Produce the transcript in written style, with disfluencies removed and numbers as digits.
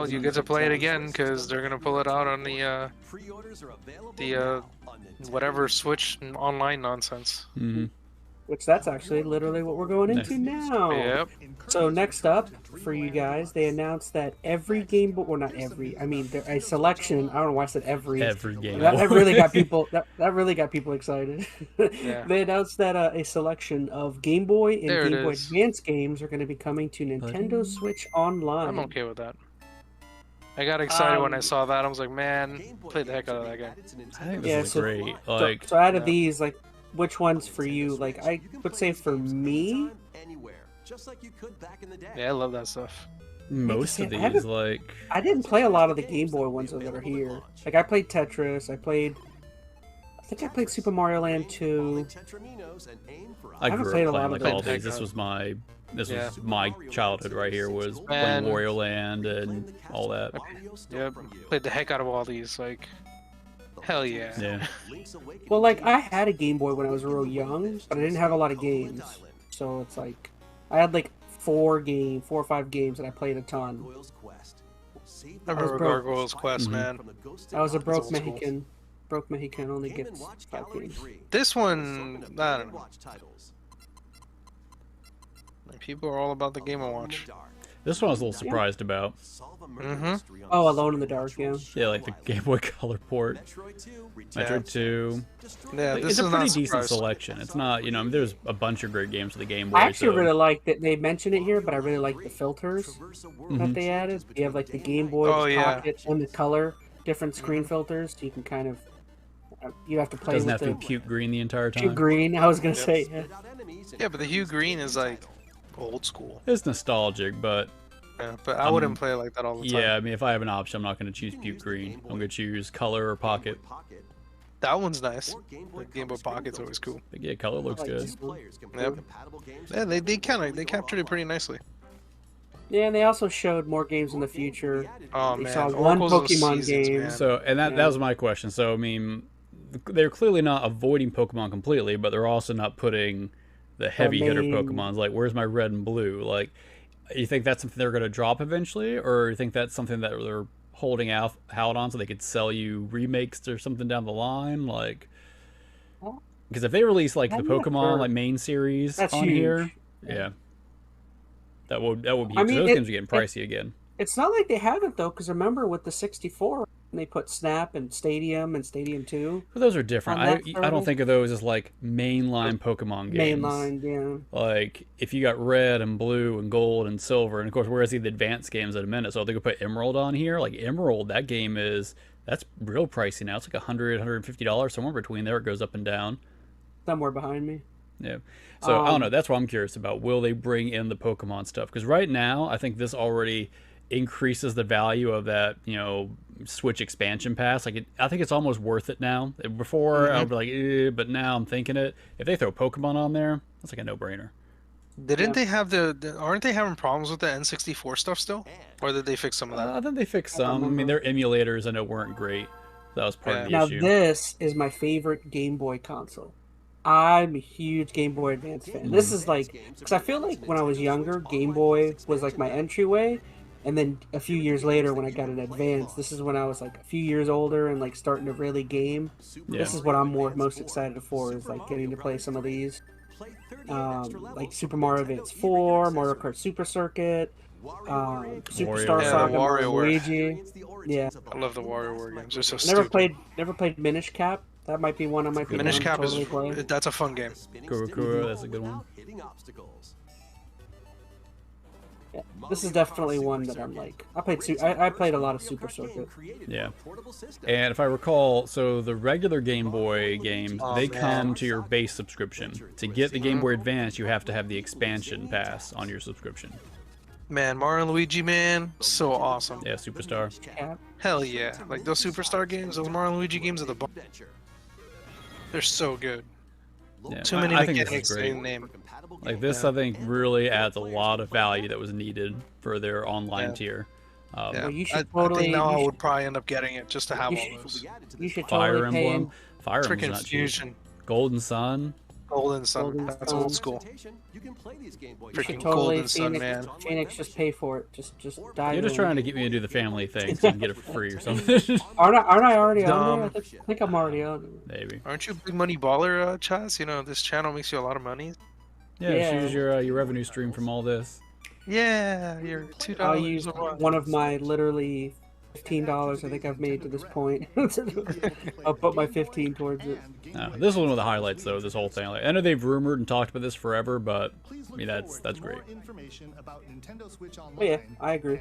Well, you get to play it again because they're gonna pull it out on the whatever Switch online nonsense. Mm-hmm. Which that's actually literally what we're going into now. Yep. So next up for you guys, they announced that every Game Boy, well not every, I mean a selection. I don't know why I said every. Every game. That really got people. That really got people excited. Yeah. They announced that a selection of Game Boy and There it Game Boy is. Advance games are going to be coming to Nintendo Switch Online. I'm okay with that. I got excited when I saw that. I was like, man, play the heck out of that game. I think this is great. Like, so out of these, like, which one's for you? Like, I would say for me, Yeah, I love that stuff. most of these, like, I didn't play a lot of the Game Boy ones that are here. Like, I played Tetris. I think I played Super Mario Land 2. I haven't grew played a up lot playing of like all them. these. This was my childhood right here. Was playing Man. Wario Land and all that. Yep. Played the heck out of all these. Like, hell yeah. Yeah. Well, like, I had a Game Boy when I was real young, but I didn't have a lot of games. So it's like, I had like 4 or 5 games that I played a ton. I remember Gargoyle's Quest, man. I was a broke old school. Mexican. Broke Mexican only gets 5 games. This one, I don't know. People are all about the Game & Watch. This one I was a little surprised about. Mm-hmm. Oh, Alone in the Dark, yeah. Yeah, like the Game Boy Color port. Metroid 2. Yeah, Like, this it's is a not pretty decent surprised. selection. It's not, I mean, there's a bunch of great games for the Game Boy. I actually so- really like that they mention it here, but I really like the filters that they added. You have like the Game Boy, Oh, the yeah. Pocket, and the color, different screen filters. So you can kind of, you have to play Doesn't with have to the be puke green the entire time. hue green. I was gonna say, yeah. Yeah, but the hue green is like old school. It's nostalgic, but Yeah, but I wouldn't play it like that all the time. yeah, I mean, if I have an option, I'm not going to choose puke green. I'm going to choose color or pocket. That one's nice. The Game Boy Pocket's always cool. But yeah, color looks like good. this one. Yep. Yeah, they captured it pretty nicely. Yeah, and they also showed more games in the future. Oh They man, saw one Oracles of Pokemon Seasons, game. man. So, and that was my question. So, I mean, they're clearly not avoiding Pokemon completely, but they're also not putting the heavy hitter main- Pokemons. Like, where's my red and blue? Like, you think that's something they're going to drop eventually, or you think that's something that they're holding out on so they could sell you remakes or something down the line? Like, because if they release like the I'm not Pokemon sure. like main series That's on huge. here, yeah, that would be huge. I mean, Those it- games are getting pricey again. It's not like they haven't though, because remember with the 64, they put Snap and Stadium 2. But those are different. on that I don't service? think of those as like mainline Pokemon games. Mainline, yeah. Like, if you got red and blue and gold and silver, and of course, whereas the advanced games in a minute, so if they could put Emerald on here, like Emerald, that game that's real pricey now. It's like $100, $150, somewhere between there. It goes up and down. Somewhere behind me. Yeah. So, I don't know. That's what I'm curious about. Will they bring in the Pokemon stuff? Because right now, I think this already increases the value of that, Switch expansion pass. Like, I think it's almost worth it now. Before, I would be like, but now I'm thinking it. If they throw Pokemon on there, that's like a no-brainer. Didn't they have aren't they having problems with the N64 stuff still? Or did they fix some of that? I think they fixed some. I mean, their emulators, I know, weren't great. That was part of the Now issue. this is my favorite Game Boy console. I'm a huge Game Boy Advance fan. This is like, because I feel like when I was younger, Game Boy was like my entryway. And then a few years later, when I got an Advance, this is when I was like a few years older and like starting to really game. Yeah. This is what I'm most excited for, is like getting to play some of these. Like Super Mario Advance 4, Mario Kart Super Circuit, Superstar WarioWare. Saga, Yeah, Mario WarioWare. Luigi. Yeah, I love the WarioWare games. They're so never stupid. played Minish Cap. That might be one I might be Minish down Cap to totally play. that's a fun game. Kurokuro, that's a good one. Yeah, this is definitely one that I'm like. I played a lot of Super Circuit. Yeah. And if I recall, so the regular Game Boy games, they come to your base subscription. To get the Game Boy Advance, you have to have the expansion pass on your subscription. Man, Mario and Luigi, man, so awesome. Yeah, Superstar. Yeah. Hell yeah. Like those Superstar games, those Mario and Luigi games are the bomb. They're so good. Yeah, Too many I think this mechanics is to great. name. Like this, I think really adds a lot of value that was needed for their online Yeah. tier. Yeah. Well, you should I totally- think now you I should- would probably end up getting it just to have You all should, those. you should Fire totally pay Emblem, in. Fire Emblem's Freaking not cheap. Fusion. Golden Sun. Golden Sun. Golden That's Sun. old school. You should Freaking totally Golden Sun, man. Phoenix, just pay for it. Just dive You're just in. trying to get me to do the family thing so you can get it for free or something. Aren't I already on Dumb. there? I think I'm already on there. Maybe. Aren't you a big money baller, Chaz? You know, this channel makes you a lot of money. Yeah, Yeah. choose your revenue stream from all this. Yeah, you're $2. I'll use one of my literally $15 I think I've made to this point. I'll put my 15 towards it. This is one of the highlights, though. This whole thing. Like, I know they've rumored and talked about this forever, but I mean that's great. Oh yeah, I agree.